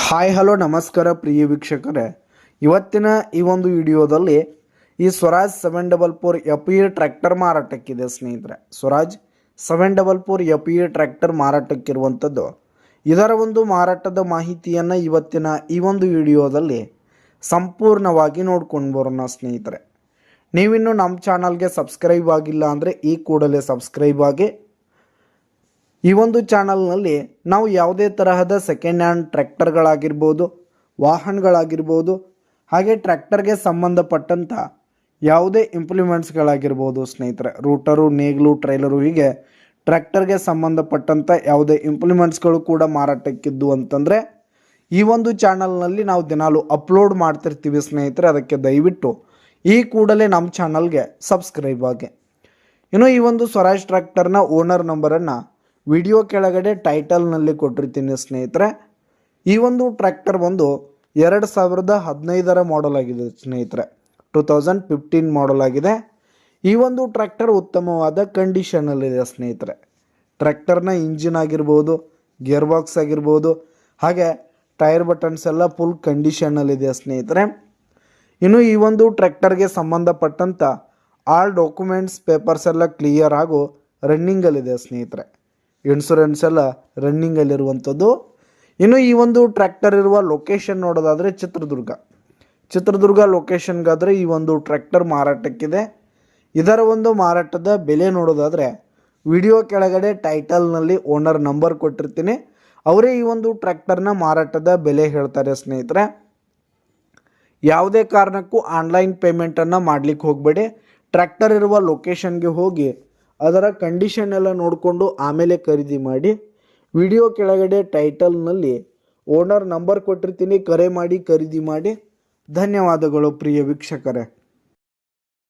Hi hello ನಮಸ್ಕಾರ ಪ್ರಿಯ ವೀಕ್ಷಕರೇ, ಇವತ್ತಿನ ಈ ಒಂದು ವಿಡಿಯೋದಲ್ಲಿ ಈ ಸ್ವರಾಜ್ 744 FE ಟ್ರ್ಯಾಕ್ಟರ್ ಮಾರಾಟಕ್ಕಿದೆ ಸ್ನೇಹಿತರೆ. ಸ್ವರಾಜ್ 744 FE ಟ್ರ್ಯಾಕ್ಟರ್ ಮಾರಾಟಕ್ಕಿರುವಂಥದ್ದು. ಇದರ ಒಂದು ಮಾರಾಟದ ಮಾಹಿತಿಯನ್ನು ಇವತ್ತಿನ ಈ ಒಂದು ವಿಡಿಯೋದಲ್ಲಿ ಸಂಪೂರ್ಣವಾಗಿ ನೋಡ್ಕೊಂಡು ಬರೋಣ ಸ್ನೇಹಿತರೆ. ನೀವಿನ್ನು ನಮ್ಮ ಚಾನಲ್ಗೆ ಸಬ್ಸ್ಕ್ರೈಬ್ ಆಗಿಲ್ಲ ಅಂದರೆ ಈ ಕೂಡಲೇ ಸಬ್ಸ್ಕ್ರೈಬ್ ಆಗಿ. ಈ ಒಂದು ಚಾನಲ್ನಲ್ಲಿ ನಾವು ಯಾವುದೇ ತರಹದ ಸೆಕೆಂಡ್ ಹ್ಯಾಂಡ್ ಟ್ರ್ಯಾಕ್ಟರ್ಗಳಾಗಿರ್ಬೋದು, ವಾಹನಗಳಾಗಿರ್ಬೋದು, ಹಾಗೆ ಟ್ರ್ಯಾಕ್ಟರ್ಗೆ ಸಂಬಂಧಪಟ್ಟಂಥ ಯಾವುದೇ ಇಂಪ್ಲಿಮೆಂಟ್ಸ್ಗಳಾಗಿರ್ಬೋದು ಸ್ನೇಹಿತರೆ, ರೂಟರು, ನೇಗಿಲು, ಟ್ರೈಲರು, ಹೀಗೆ ಟ್ರ್ಯಾಕ್ಟರ್ಗೆ ಸಂಬಂಧಪಟ್ಟಂಥ ಯಾವುದೇ ಇಂಪ್ಲಿಮೆಂಟ್ಸ್ಗಳು ಕೂಡ ಮಾರಾಟಕ್ಕಿದ್ದು ಅಂತಂದರೆ ಈ ಒಂದು ಚಾನಲ್ನಲ್ಲಿ ನಾವು ದಿನಾಲು ಅಪ್ಲೋಡ್ ಮಾಡ್ತಿರ್ತೀವಿ ಸ್ನೇಹಿತರೆ. ಅದಕ್ಕೆ ದಯವಿಟ್ಟು ಈ ಕೂಡಲೇ ನಮ್ಮ ಚಾನಲ್ಗೆ ಸಬ್ಸ್ಕ್ರೈಬ್ ಆಗಿ. ಇನ್ನು ಈ ಒಂದು ಸ್ವರಾಜ್ ಟ್ರ್ಯಾಕ್ಟರ್ನ ಓನರ್ ನಂಬರನ್ನು ವಿಡಿಯೋ ಕೆಳಗಡೆ ಟೈಟಲ್ನಲ್ಲಿ ಕೊಟ್ಟಿರ್ತೀನಿ ಸ್ನೇಹಿತರೆ. ಈ ಒಂದು ಟ್ರ್ಯಾಕ್ಟರ್ ಬಂದು 2015 ಮಾಡೆಲ್ ಆಗಿದೆ ಸ್ನೇಹಿತರೆ. 2015 ಮಾಡೆಲ್ ಆಗಿದೆ. ಈ ಒಂದು ಟ್ರ್ಯಾಕ್ಟರ್ ಉತ್ತಮವಾದ ಕಂಡೀಷನಲ್ಲಿದೆ ಸ್ನೇಹಿತರೆ. ಟ್ರ್ಯಾಕ್ಟರ್ನ ಇಂಜಿನ್ ಆಗಿರ್ಬೋದು, ಗೇರ್ ಬಾಕ್ಸ್ ಆಗಿರ್ಬೋದು, ಹಾಗೆ ಟೈರ್ ಬಟನ್ಸ್ ಎಲ್ಲ ಫುಲ್ ಕಂಡೀಷನಲ್ಲಿದೆ ಸ್ನೇಹಿತರೆ. ಇನ್ನು ಈ ಒಂದು ಟ್ರ್ಯಾಕ್ಟರ್ಗೆ ಸಂಬಂಧಪಟ್ಟಂಥ ಆಲ್ ಡಾಕ್ಯುಮೆಂಟ್ಸ್ ಪೇಪರ್ಸ್ ಎಲ್ಲ ಕ್ಲಿಯರ್ ಹಾಗೂ ರನ್ನಿಂಗಲ್ಲಿದೆ ಸ್ನೇಹಿತರೆ. ಇನ್ಶೂರೆನ್ಸ್ ಎಲ್ಲ ರನ್ನಿಂಗಲ್ಲಿರುವಂಥದ್ದು. ಇನ್ನು ಈ ಒಂದು ಟ್ರ್ಯಾಕ್ಟರ್ ಇರುವ ಲೊಕೇಶನ್ ನೋಡೋದಾದರೆ ಚಿತ್ರದುರ್ಗ ಲೊಕೇಶನ್ಗಾದರೆ ಈ ಒಂದು ಟ್ರ್ಯಾಕ್ಟರ್ ಮಾರಾಟಕ್ಕಿದೆ. ಇದರ ಒಂದು ಮಾರಾಟದ ಬೆಲೆ ನೋಡೋದಾದರೆ ವಿಡಿಯೋ ಕೆಳಗಡೆ ಟೈಟಲ್ನಲ್ಲಿ ಓನರ್ ನಂಬರ್ ಕೊಟ್ಟಿರ್ತೀನಿ. ಅವರೇ ಈ ಒಂದು ಟ್ರ್ಯಾಕ್ಟರ್ನ ಮಾರಾಟದ ಬೆಲೆ ಹೇಳ್ತಾರೆ ಸ್ನೇಹಿತರೆ. ಯಾವುದೇ ಕಾರಣಕ್ಕೂ ಆನ್ಲೈನ್ ಪೇಮೆಂಟನ್ನು ಮಾಡಲಿಕ್ಕೆ ಹೋಗಬೇಡಿ. ಟ್ರ್ಯಾಕ್ಟರ್ ಇರುವ ಲೊಕೇಶನ್ಗೆ ಹೋಗಿ ಅದರ ಕಂಡೀಷನ್ ಎಲ್ಲ ನೋಡಿಕೊಂಡು ಆಮೇಲೆ ಖರೀದಿ ಮಾಡಿ. ವಿಡಿಯೋ ಕೆಳಗಡೆ ಟೈಟಲ್ನಲ್ಲಿ ಓನರ್ ನಂಬರ್ ಕೊಟ್ಟಿರ್ತೀನಿ, ಕರೆ ಮಾಡಿ ಖರೀದಿ ಮಾಡಿ. ಧನ್ಯವಾದಗಳು ಪ್ರಿಯ ವೀಕ್ಷಕರೇ.